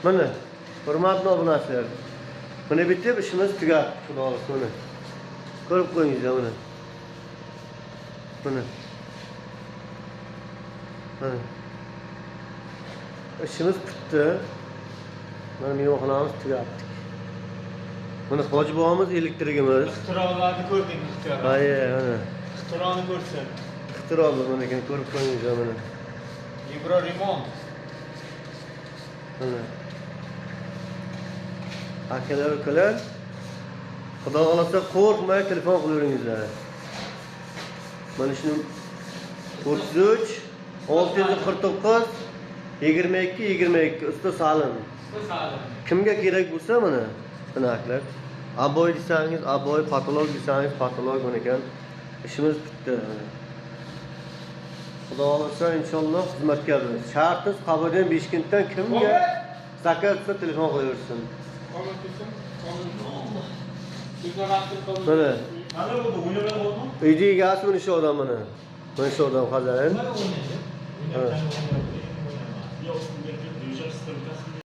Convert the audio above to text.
Mana, hurmatli obunachilar. Mana bitib ishimiz tugadi, xudo xolisa mana. Ko'rib qo'yinglar mana. Mana. Mana. İşimiz bitti. Mana mehmonxonamiz tugadi. Mana hoji bobomiz elektrigimiz. Ixtirolarni ko'rding, ixtiro. Hayır, mana. Ixtironi ko'rsin. Ixtirolar mana ekan, ko'rib qo'yinglar mana. Yevro remont. Mana. Akalar, ukalar. Xudo xolisa qo'rqmay telefon qilaveringizlar. Mana shuni 33 649 22 22 usta Salim. Kimga kerak bo'lsa mana bunaqilar. Aboy desangiz, aboy, patolog desangiz, patolog mana ekan. İşimiz bitti. Xudo xolisa inshaalloh xizmatkormiz. Shartimiz Qabardin Beshkentdan kimga zakaz qilsa telefon qilaversin. Mana. Uyda egasi mana shu odam mana. Mana shu odam xo'jayin.